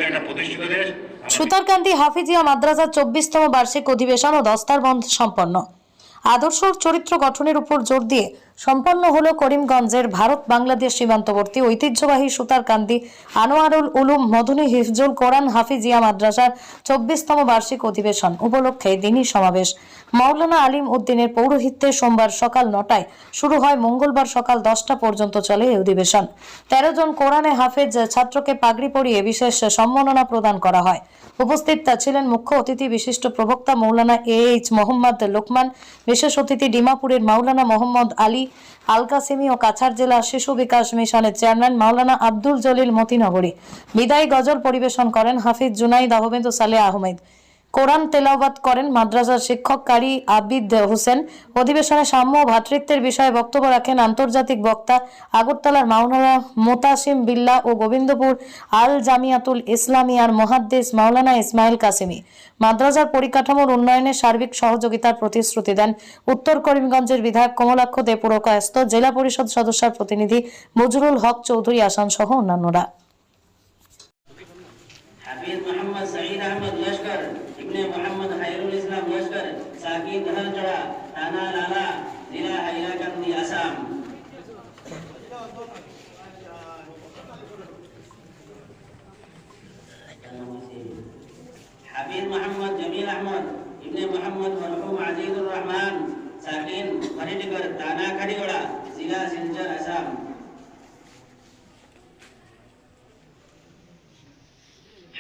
একটা প্রতিষ্ঠিত দেশ। সুতারকান্দি হাফিজিয়া মাদ্রাসার 24তম বার্ষিক অধিবেশন ও দস্তারবন্ধ সম্পন্ন। আদর্শ চরিত্র গঠনের উপর জোর দিয়ে সম্পন্ন হলো করিমগঞ্জের ভারত বাংলাদেশ সীমান্তবর্তী ঐতিহ্যবাহী সুতারকান্দি আনোয়ারুল উলুম মদনী হিফজুল কোরআন হাফিজিয়া মাদ্রাসার 24তম বার্ষিক অধিবেশন উপলক্ষে দিনী সমাবেশ। মাওলানা আলিম উদ্দিনের পৌরোহিত্যে সোমবার সকাল 9টায় শুরু হয়, মঙ্গলবার সকাল 10টা পর্যন্ত চলে এই অধিবেশন। 13 জন কোরআনে হাফেজ ছাত্রকে পাগড়ি পরিয়ে বিশেষ সম্মাননা প্রদান করা হয়। উপস্থিত ছিলেন মুখ্য অতিথি বিশিষ্ট প্রবক্তা মৌলানা AH মোহাম্মদ লোকমান, বিশেষ অতিথি ডিমাপুরের মাওলানা মোহাম্মদ আলী আল কাসেমি ও কাছাড় জেলা শিশু বিকাশ মিশনের চেয়ারম্যান মাওলানা আব্দুল জলিল মতিনগরী। বিদায়ী গজল পরিবেশন করেন হাফিজ জুনাইদ আহমেদ ও সালেহ আহমেদ। কোরআন তেলাওয়াত করেন মাদ্রাসার শিক্ষক কারি আবিদ হোসেন। অধিবেশনে সাম্য ও ভ্রাতৃত্বের বিষয়ে বক্তব্য রাখেন আন্তর্জাতিক বক্তা আগরতলার মাওলানা মোতাসিম বিল্লাহ ও গোবিন্দপুর আল জামিয়াতুল ইসলামিয়ার মুহাদ্দিস মাওলানা ইসমাইল কাসেমি। মাদ্রাসার পরিকাঠামোর উন্নয়নে সার্বিক সহযোগিতার প্রতিশ্রুতি দেন উত্তর করিমগঞ্জের বিধায়ক কমলাক্ষ দে, পুরকায়স্থ জেলা পরিষদ সদস্যের প্রতিনিধি মজরুল হক চৌধুরী আসান সহ অন্যান্যরা। হাফিজ মোহাম্মদ সাঈদ আহমদ লস্কর ইবনে মোহাম্মদ খায়রুল ইসলাম লস্কর সাকিব ধানচড়া থানা লালা জেলা হাইলাকান্দি আসাম। হাফিজ মোহাম্মদ জমিল আহমদ ইবনে মোহাম্মদ মরহুম আজিজুর রহমান সাকিন হরিনগর থানা খাড়িগড়া জেলা শিলচর আসাম।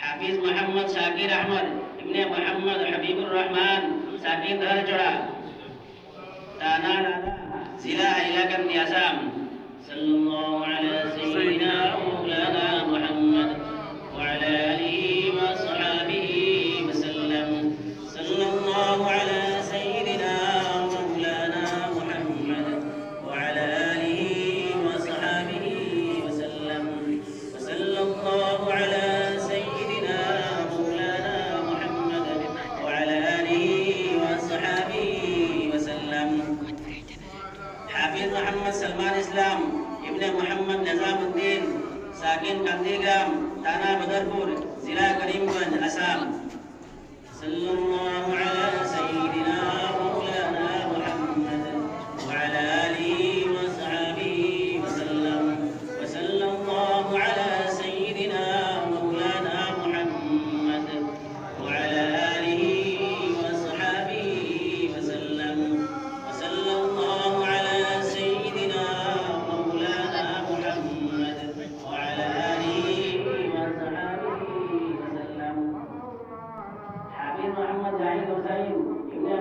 হাফিজ মোহাম্মদ শাকির আহমদ ইবনে মোহাম্মদ হাবিবুর রহমান সাকিন ধারচড়া থানা লালা জেলা হাইলাকান্দি আসাম। সাল্লাল্লাহু আলা সাইয়্যিদিনা মাওলানা মুহাম্মদ ওয়া আলা আলিহি ওয়া সাহবিহি ওয়া সাল্লাম। সাল্লাল্লাহু আলা সাইয়্যিদিনা মাওলানা মুহাম্মদ ওয়া আলা আলিহি ওয়া সাহবিহি ওয়া সাল্লাম। ওয়া সাল্লাল্লাহু আলা হাফিজ মোহাম্মদ সলমান ইসলাম ইবনে মোহাম্মদ নিজামউদ্দিন সাকিন কান্দিগ্রাম থানা বদরপুর জেলা করিমগঞ্জ আসাম। সাল্লাল্লাহু আলা সাইয়্যিদিনা মাওলানা মুহাম্মদ ওয়া আলা আলিহি ওয়া সাহবিহি ওয়া সাল্লাম। ওয়া সাল্লাল্লাহু আলা সাইয়্যিদিনা মাওলানা মুহাম্মদ ওয়া আলা আলিহি ওয়া সাহবিহি ওয়া সাল্লাম। ওয়া সাল্লাল্লাহু আলা সাইয়্যিদিনা মাওলানা মুহাম্মদ ওয়া আলা আলিহি ওয়া সাহবিহি ওয়া সাল্লাম। হাফিজ মোহাম্মদ জাহিদ হুসাইন ইবনে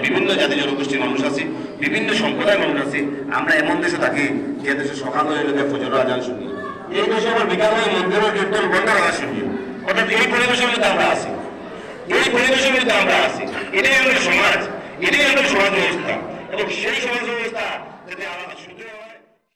বিভিন্ন জাতি জনগোষ্ঠীর মানুষ আছে, বিভিন্ন সম্প্রদায়ের মানুষ আছে। আমরা এমন দেশে থাকি যে দেশে সকাল হয়ে গেলে ফজর আজান শুনি, এই দেশে আবার বিকাল হয়ে মন্দিরের কীর্তন বন্ধার আওয়াজ শুনি। অর্থাৎ এই পরিবেশের মধ্যে আমরা আছি, এই পরিবেশের মধ্যে আমরা আছি। এটাই আমাদের সমাজ, এটাই আমাদের সমাজ ব্যবস্থা। এবং সেই সমাজ ব্যবস্থা যাতে আমাদের সুন্দর